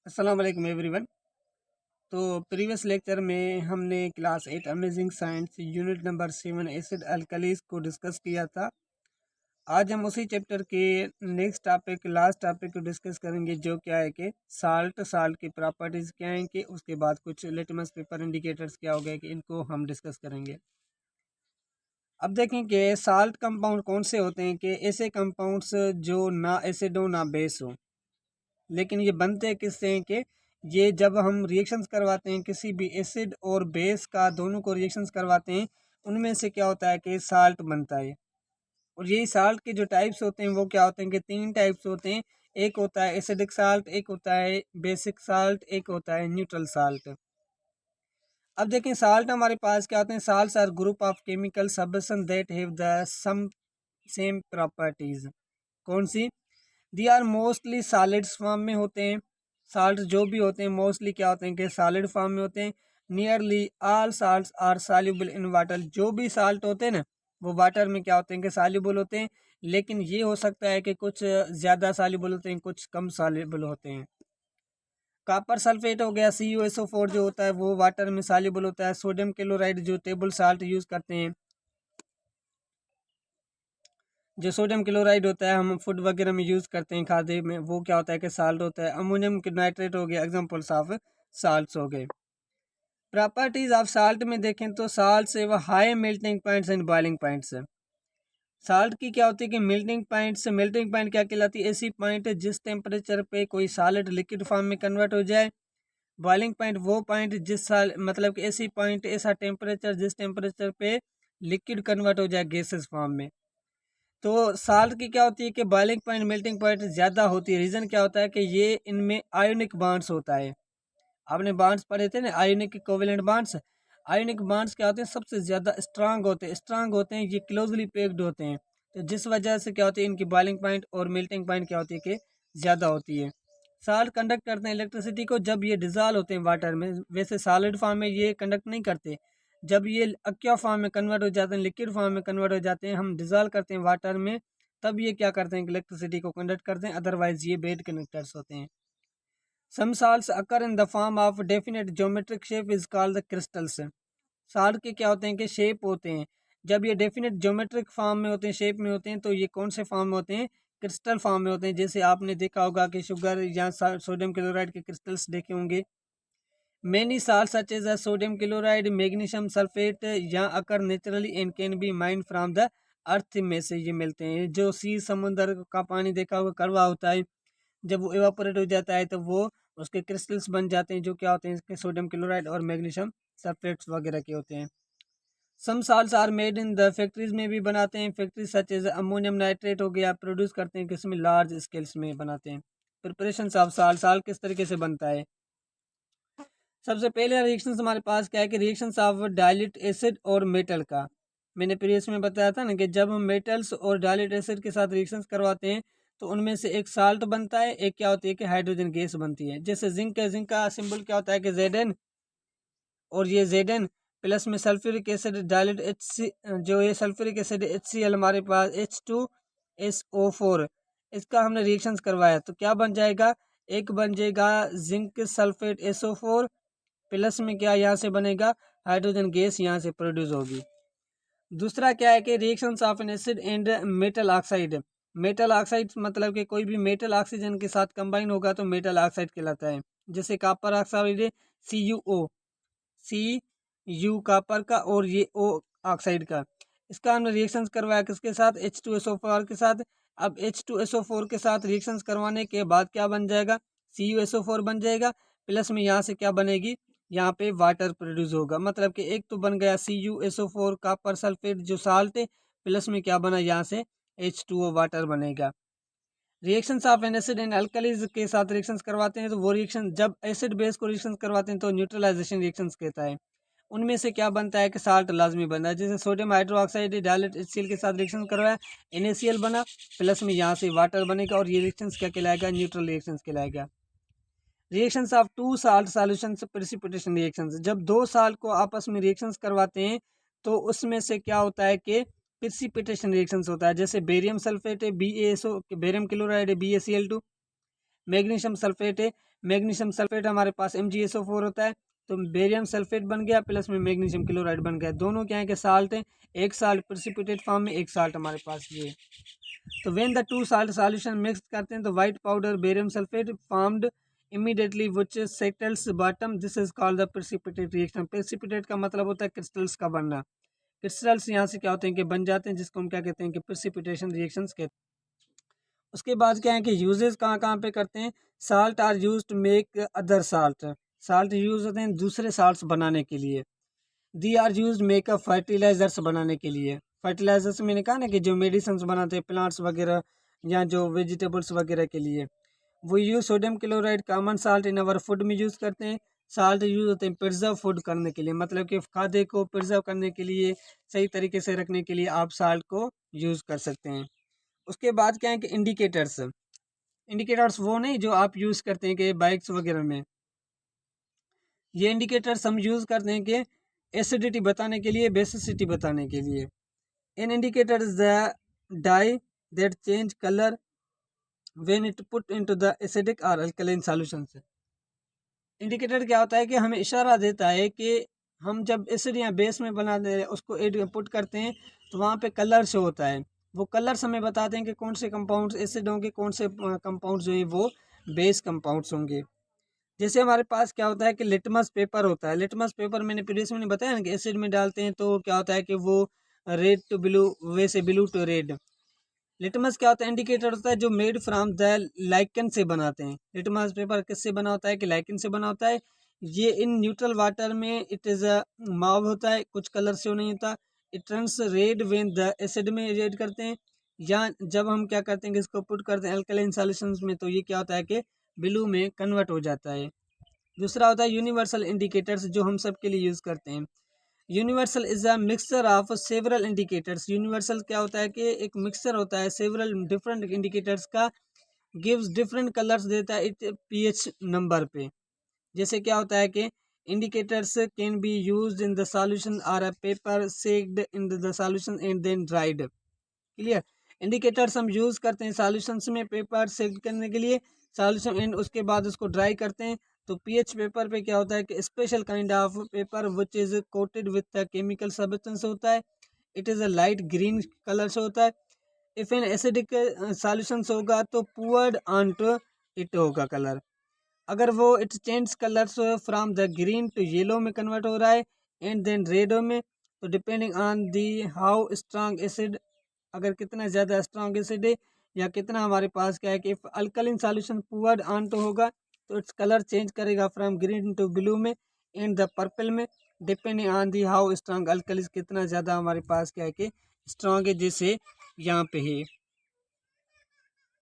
अस्सलाम वालेकुम एवरीवन। तो प्रीवियस लेक्चर में हमने class 8 amazing science unit number 7 acid alkalis को डिस्कस किया था। आज हम उसी चैप्टर के नेक्स्ट टॉपिक लास्ट टॉपिक को डिस्कस करेंगे, जो क्या है कि साल्ट की प्रॉपर्टीज़ क्या हैं, कि उसके बाद कुछ लिटमस पेपर इंडिकेटर्स क्या हो गए कि इनको हम डिस्कस करेंगे। अब देखें कि साल्ट कंपाउंड कौन से होते हैं, कि ऐसे कंपाउंड्स जो ना एसिड हो ना बेस हो, लेकिन ये बनते किससे हैं कि ये जब हम रिएक्शंस करवाते हैं किसी भी एसिड और बेस का, दोनों को रिएक्शंस करवाते हैं, उनमें से क्या होता है कि साल्ट बनता है। और यही साल्ट के जो टाइप्स होते हैं वो क्या होते हैं कि तीन टाइप्स होते हैं। एक होता है एसिडिक साल्ट, एक होता है बेसिक साल्ट, एक होता है न्यूट्रल साल्ट। अब देखें साल्ट हमारे पास क्या होते हैं। Salts are group of chemical substance that have the some same properties. कौन सी? They are mostly solids form में होते हैं। साल्ट जो भी होते हैं मोस्टली क्या होते हैं कि सॉलिड फॉर्म में होते हैं। Nearly all salts are soluble in water. जो भी साल्ट होते हैं ना, वो वाटर में क्या होते हैं कि सॉल्युबल होते हैं, लेकिन ये हो सकता है कि कुछ ज़्यादा सॉल्युबल होते हैं, कुछ कम सॉल्युबल होते हैं। कॉपर सल्फेट हो गया, CuSO4 जो होता है वो वाटर में सॉल्युबल होता है। सोडियम क्लोराइड जो टेबल साल्ट यूज़ करते हैं, जो सोडियम क्लोराइड होता है हम फूड वगैरह में यूज़ करते हैं, खाद्य में, वो क्या होता है कि साल्ट होता है। अमोनियम नाइट्रेट हो गया, एग्जांपल्स ऑफ साल्ट्स हो गए। प्रॉपर्टीज ऑफ साल्ट में देखें तो साल्ट से वह high melting points and boiling points. Salt की क्या होती है कि मेल्टिंग पॉइंट क्या कहलाती है? ऐसी पॉइंट जिस टेम्परेचर पे कोई सॉलिड लिक्विड फॉर्म में कन्वर्ट हो जाए। बॉइलिंग पॉइंट वो पॉइंट जिस साल मतलब कि ऐसी पॉइंट, ऐसा टेम्परेचर जिस टेम्परेचर पे लिक्विड कन्वर्ट हो जाए गैसेस फॉर्म में। तो साल्ट की क्या होती है कि बॉइलिंग पॉइंट मेल्टिंग पॉइंट ज़्यादा होती है। रीज़न क्या होता है कि ये इनमें आयोनिक बॉन्ड्स होता है। आपने बॉन्ड्स पढ़े थे ना, ionic covalent bonds. Ionic bonds क्या होते हैं? सबसे ज़्यादा स्ट्रांग होते हैं, ये क्लोजली पैक्ड होते हैं। तो जिस वजह से क्या होती है इनकी बॉइलिंग पॉइंट और मेल्टिंग पॉइंट क्या होती है कि ज़्यादा होती है। साल्ट कंडक्ट करते हैं इलेक्ट्रिसिटी को जब ये डिजॉल्व होते हैं वाटर में। वैसे सॉलिड फॉर्म में ये कंडक्ट नहीं करते। जब ये अक्वा फॉर्म में कन्वर्ट हो जाते हैं, लिक्विड फॉर्म में कन्वर्ट हो जाते हैं, हम डिजॉल्व करते हैं वाटर में, तब ये क्या करते हैं कि इलेक्ट्रिसिटी को कंडक्ट करते हैं। अदरवाइज ये बेड कंडक्टर्स होते हैं। Some salts occur in the form of definite geometric shape is called the crystals. Salt के क्या होते हैं कि शेप होते हैं। जब ये डेफिनेट ज्योमेट्रिक फॉर्म में होते हैं, शेप में होते हैं, तो ये कौन से फॉर्म में होते हैं? क्रिस्टल फॉर्म में होते हैं। जैसे आपने देखा होगा कि शुगर या सोडियम क्लोराइड के क्रिस्टल्स देखे होंगे। Many salts such as sodium chloride, magnesium sulfate या occur naturally and can be mined from the earth में से ये मिलते हैं। जो सी समुद्र का पानी देखा होगा कड़वा होता है, जब वो इवापोरेट हो जाता है तो वो उसके क्रिस्टल्स बन जाते हैं, जो क्या होते हैं इसके सोडियम क्लोराइड और मैग्नीशियम सल्फेट्स वगैरह के होते हैं। Some salts are made in the factories में भी बनाते हैं। Factories such as ammonium nitrate हो गया, प्रोड्यूस करते हैं किसमें? लार्ज स्केल्स में बनाते हैं। प्रिपरेशन ऑफ साल्ट, साल्ट किस तरीके से बनता है? सबसे पहले रिएक्शन हमारे पास क्या है कि रिएक्शन ऑफ डायल्यूट एसिड और मेटल का। मैंने प्रीवियस में बताया था ना कि जब हम मेटल्स और डायल्यूट एसिड के साथ रिएक्शंस करवाते हैं तो उनमें से एक साल्ट बनता है, एक क्या होती है कि हाइड्रोजन गैस बनती है। जैसे जिंक है, जिंक का सिंबल क्या होता है कि Zn, और ये Zn प्लस में सल्फ्यूरिक एसिड डायल्यूट HC, जो ये सल्फ्यूरिक एसिड HCl हमारे पास H2SO4, इसका हमने रिएक्शंस करवाया तो क्या बन जाएगा? एक बन जाएगा जिंक सल्फेट SO4, प्लस में क्या यहाँ से बनेगा? हाइड्रोजन गैस यहाँ से प्रोड्यूस होगी। दूसरा क्या है कि reactions of N acid and metal oxide. Metal oxide मतलब कि कोई भी मेटल ऑक्सीजन के साथ कंबाइन होगा तो मेटल ऑक्साइड कहलाता है। जैसे copper oxide CuO, Cu copper का और ये O ऑक्साइड का। इसका हमने रिएक्शंस करवाया किसके साथ? H2SO4 के साथ। अब H2SO4 के साथ रिएक्शंस करवाने के बाद क्या बन जाएगा? CuSO4 बन जाएगा। प्लस में यहाँ से क्या बनेगी? यहाँ पे वाटर प्रोड्यूस होगा। मतलब कि एक तो बन गया CuSO4 कॉपर सल्फेट जो साल्ट है, प्लस में क्या बना? यहाँ से H2O वाटर बनेगा। Reactions of N acid and alkalis के साथ रिएक्शंस करवाते हैं तो वो रिएक्शन जब एसिड बेस को रिएक्शंस करवाते हैं तो न्यूट्रलाइजेशन रिएक्शंस कहता है। उनमें से क्या बनता है कि साल्ट लाजमी बनता है। जैसे सोडियम हाइड्रोक्साइड डायल्यूट HCl के साथ रिएक्शन करवाया, NaCl बना, प्लस में यहाँ से वाटर बनेगा और ये रिएक्शंस क्या कहलाएगा? न्यूट्रल रिएक्शंस कहलाएगा। Reactions of two salt solutions precipitation reactions. जब दो साल्ट को आपस में रिएक्शंस करवाते हैं तो उसमें से क्या होता है कि प्रेसिपिटेशन रिएक्शंस होता है। जैसे बेरियम सल्फेट है BaSO, बेरियम क्लोराइड है BaCl2, मैग्नीशियम सल्फेट है, मैग्नीशियम सल्फेट हमारे पास MgSO4 होता है, तो बेरियम सल्फेट बन गया प्लस में मैग्नीशियम क्लोराइड बन गया। दोनों क्या है कि साल्ट है, एक साल्ट प्रेसिपिटेट फॉर्म में, एक साल्ट हमारे पास ये। तो when the two salt solution mix करते हैं तो white powder barium sulphate formed immediately which settles bottom, this is called the precipitate reaction. Precipitate का मतलब होता है क्रिस्टल्स का बनना। क्रिस्टल्स यहाँ से क्या होते हैं कि बन जाते हैं, जिसको हम क्या कहते हैं कि प्रेसिपिटेशन रिएक्शंस कहते हैं। उसके बाद क्या है कि यूजेस कहाँ कहाँ पे करते हैं। Salt are use to make other salt, salt use होते हैं दूसरे साल्ट्स बनाने के लिए। They are use makeup fertilizers बनाने के लिए। फर्टिलाइजर्स मैंने कहा ना कि जो मेडिसिन बनाते हैं प्लांट्स वगैरह या जो वेजिटेबल्स वगैरह के लिए। वो use sodium chloride common salt in our food में यूज़ करते हैं। साल्ट यूज होते हैं प्रिजर्व फूड करने के लिए, मतलब कि खाद्य को प्रिजर्व करने के लिए, सही तरीके से रखने के लिए आप साल्ट को यूज़ कर सकते हैं। उसके बाद क्या है कि इंडिकेटर्स, इंडिकेटर्स वो नहीं जो आप यूज़ करते हैं कि बाइक्स वगैरह में। ये इंडिकेटर्स हम यूज़ करते हैं कि एसिडिटी बताने के लिए, बेसिसिटी बताने के लिए। In indicators the dye that change colour when it put into the acidic और अल्कलाइन सॉल्यूशंस। इंडिकेटर क्या होता है कि हमें इशारा देता है कि हम जब एसिड या बेस में बनाते हैं उसको पुट करते हैं तो वहाँ पे कलर शो होता है। वो कलर्स हमें बताते हैं कि कौन से कंपाउंड्स एसिड होंगे, कौन से कंपाउंड्स जो हैं वो बेस कंपाउंड्स होंगे। जैसे हमारे पास क्या होता है कि लिटमस पेपर होता है। लिटमस पेपर मैंने प्रीवियस में बताया ना कि एसिड में डालते हैं तो क्या होता है कि वो रेड टू ब्लू, वैसे ब्लू टू रेड। लिटमस क्या होता है, इंडिकेटर होता है जो मेड फ्रॉम द लाइकन से बनाते हैं। लिटमस पेपर किससे बना होता है कि लाइकन से बना होता है। ये इन न्यूट्रल वाटर में इट इज़ अ माव होता है, कुछ कलर से नहीं होता। It turns red when the acid में रेड करते हैं, या जब हम क्या करते हैं कि इसको पुट करते हैं अल्कलाइन सॉल्यूशंस में तो ये क्या होता है कि ब्लू में कन्वर्ट हो जाता है। दूसरा होता है यूनिवर्सल इंडिकेटर्स जो हम सब के लिए यूज़ करते हैं। Universal is a mixture of several indicators. Universal क्या होता है कि एक मिक्सचर होता है सेवरल डिफरेंट इंडिकेटर्स का, गिव्स डिफरेंट कलर्स देता है इट पीएच नंबर पे। जैसे क्या होता है कि indicators can be used in the solution और a paper soaked in the solution and then dried. Clear. Indicators हम यूज़ करते हैं सॉल्यूशंस में पेपर सेक्ट करने के लिए, सॉल्यूशन एंड उसके बाद उसको ड्राई करते हैं। तो पीएच पेपर पे क्या होता है कि special kind of paper which is coated with chemical substance होता है। It is a light green colour से होता है। इफ एन एसिडिक सॉल्यूशन होगा तो पुअर्ड ऑन टू इट होगा कलर। अगर वो it change colours from the green to yellow में कन्वर्ट हो रहा है एंड देन रेड में, तो depending on the how strong acid, अगर कितना ज़्यादा स्ट्रांग एसिड है या कितना हमारे पास क्या है कि अल्कलिन सॉल्यूशन पुअर्ड ऑन तो होगा तो इट्स कलर चेंज करेगा फ्रॉम ग्रीन टू ब्लू में एंड द पर्पल में, depending on the how strong अल्कलिस, कितना ज़्यादा हमारे पास क्या है कि स्ट्रांग है, जैसे यहाँ पे है।